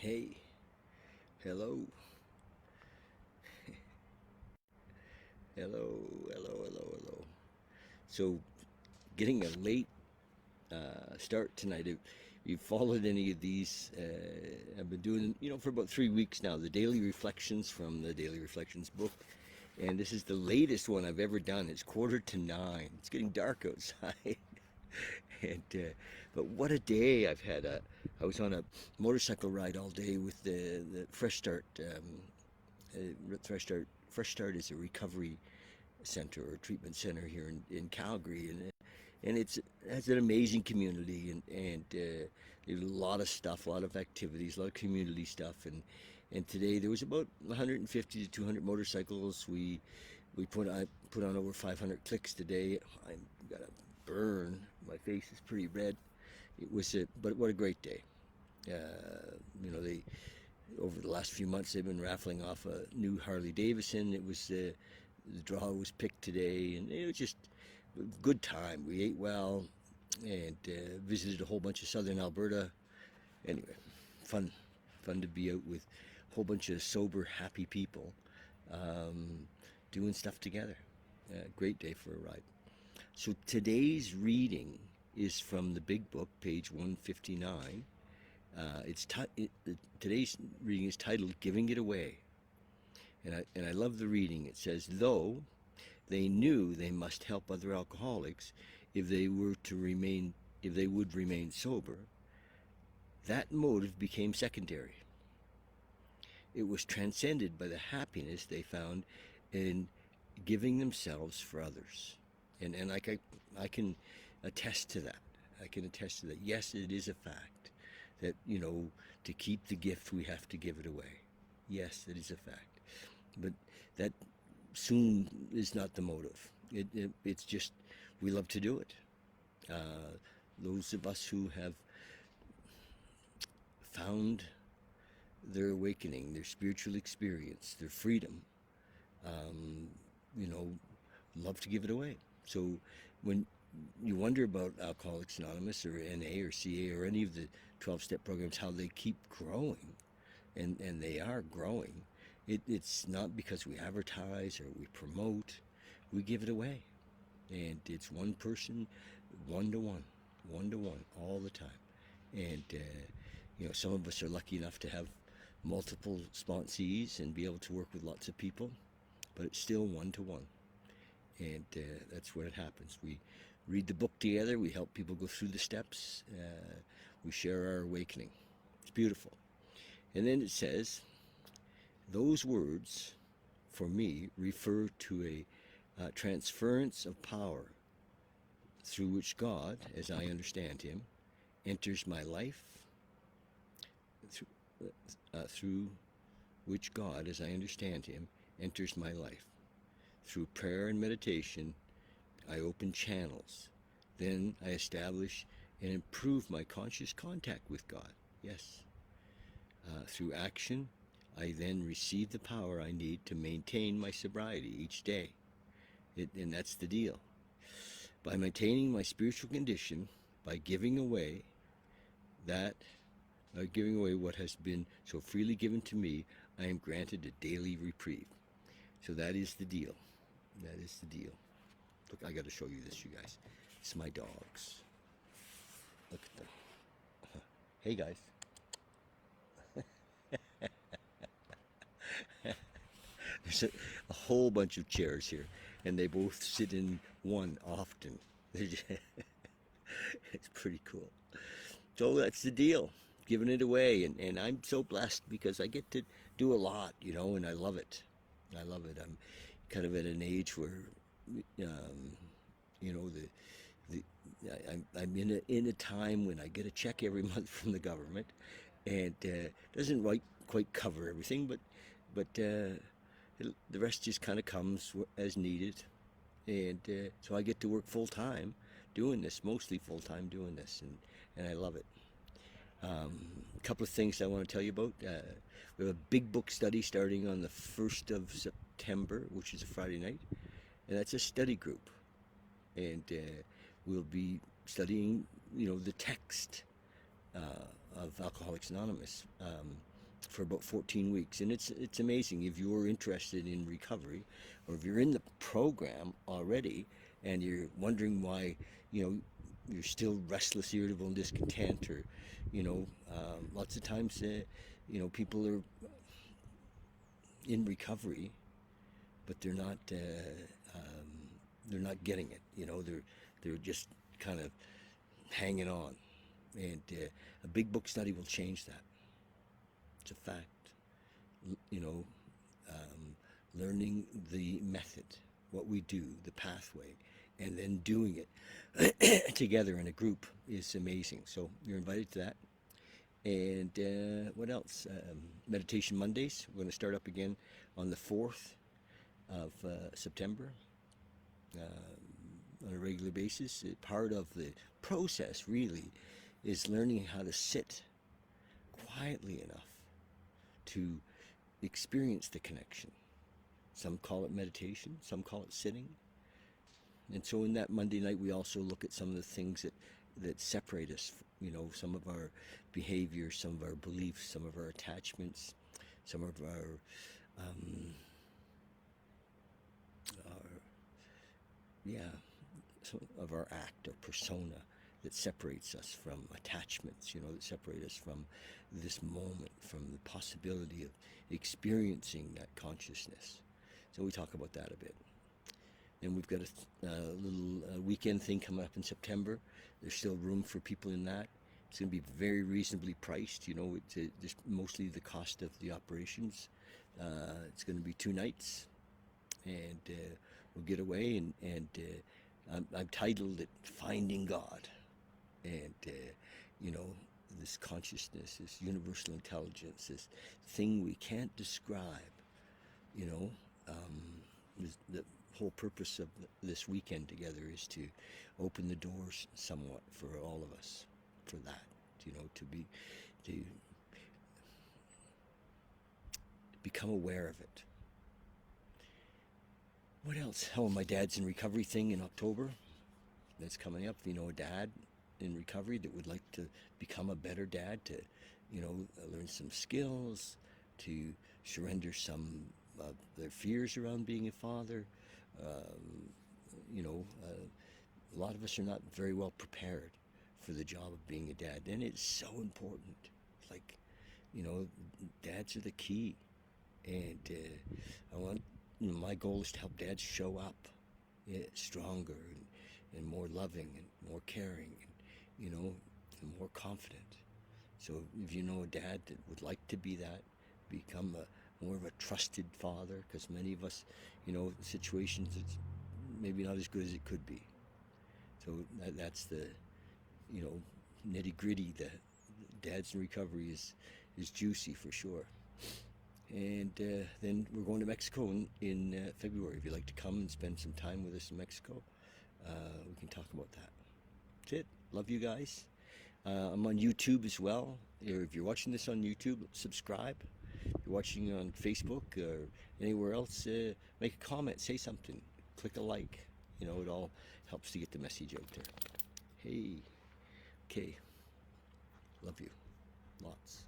Hey, hello, hello, hello. So, getting a late start tonight. If you followed any of these, I've been doing, for about 3 weeks now, the Daily Reflections from the Daily Reflections book. And this is the latest one I've ever done. It's 8:45. It's getting dark outside. and But what a day I've had. I was on a motorcycle ride all day with the Fresh Start. Fresh Start is a recovery center or treatment center here in Calgary, and it has an amazing community, and there's a lot of stuff, a lot of activities, a lot of community stuff, and today there was about 150 to 200 motorcycles. We put on over 500 clicks today. I've got a burn. My face is pretty red. But what a great day. They over the last few months they've been raffling off a new Harley Davidson. The draw was picked today, and it was just a good time. We ate well and visited a whole bunch of southern Alberta. Anyway, fun, fun to be out with a whole bunch of sober, happy people doing stuff together. Great day for a ride. So today's reading is from the Big Book, page 159. Today's reading is titled "Giving It Away," and I love the reading. It says, "Though they knew they must help other alcoholics if they would remain sober, that motive became secondary. It was transcended by the happiness they found in giving themselves for others." And I can attest to that. I can attest to that. Yes, it is a fact that, to keep the gift, we have to give it away. Yes, it is a fact. But that soon is not the motive. It's just, we love to do it. Those of us who have found their awakening, their spiritual experience, their freedom, um, you know, love to give it away. So when you wonder about Alcoholics Anonymous or NA or CA or any of the 12-step programs, how they keep growing, and they are growing, it's not because we advertise or we promote. We give it away. And it's one person, one-to-one, one-to-one, all the time. And, some of us are lucky enough to have multiple sponsees and be able to work with lots of people, but it's still one-to-one. And that's when it happens. We read the book together. We help people go through the steps. We share our awakening. It's beautiful. And then it says, those words, for me, refer to a transference of power through which God, as I understand him, enters my life, through which God, as I understand him, enters my life. Through prayer and meditation, I open channels. Then I establish and improve my conscious contact with God. Yes. Through action, I then receive the power I need to maintain my sobriety each day. And that's the deal. By maintaining my spiritual condition, by giving away what has been so freely given to me, I am granted a daily reprieve. So that is the deal. That is the deal. Look, I got to show you this, you guys. It's my dogs. Look at them. Hey, guys. There's a whole bunch of chairs here, and they both sit in one often. It's pretty cool. So that's the deal, giving it away. And I'm so blessed because I get to do a lot, and I love it. I love it. I'm kind of at an age where, you know, I'm in a time when I get a check every month from the government, and doesn't quite cover everything, but the rest just kind of comes as needed, and so I get to work full time doing this, mostly full time doing this, and I love it. A couple of things I want to tell you about. We have a big book study starting on the 1st of September, which is a Friday night, and that's a study group, and we'll be studying, the text of Alcoholics Anonymous. for about 14 weeks. And it's amazing if you're interested in recovery, or if you're in the program already and you're wondering why, you know, you're still restless, irritable, and discontent, or, lots of times, people are in recovery, but they're not getting it. They're just kind of hanging on, and a big book study will change that. It's a fact. You know, Learning the method, what we do, the pathway, and then doing it together in a group is amazing. So you're invited to that. And what else? Meditation Mondays. We're going to start up again on the 4th of September on a regular basis. Part of the process, really, is learning how to sit quietly enough to experience the connection. Some call it meditation, some call it sitting. And so in that Monday night, we also look at some of the things that separate us, some of our behaviors, some of our beliefs, some of our attachments, some of our some of our act or persona that separates us from attachments, that separate us from this moment, from the possibility of experiencing that consciousness. So we talk about that a bit. And we've got a little weekend thing coming up in September. There's still room for people in that. It's going to be very reasonably priced. It's just mostly the cost of the operations. It's going to be 2 nights, and we'll get away. And I've titled it "Finding God," and this consciousness, this universal intelligence, this thing we can't describe. The whole purpose of this weekend together is to open the doors somewhat for all of us, for that, to become aware of it. What else? Oh, my dad's in recovery thing in October. That's coming up. A dad in recovery that would like to become a better dad, to, learn some skills, to surrender some of their fears around being a father. A lot of us are not very well prepared for the job of being a dad, and it's so important. Like, dads are the key, and I want. My goal is to help dads show up stronger and more loving and more caring, and more confident. So if you know a dad that would like to be that, become more of a trusted father, because many of us, situations, it's maybe not as good as it could be. So that's the, nitty gritty. The dads in recovery is juicy for sure. And then we're going to Mexico in February. If you'd like to come and spend some time with us in Mexico, we can talk about that. That's it. Love you guys. I'm on YouTube as well. If you're watching this on YouTube, subscribe. If you're watching on Facebook or anywhere else, make a comment, say something, click a like. It all helps to get the message out there. Hey, okay. Love you. Lots.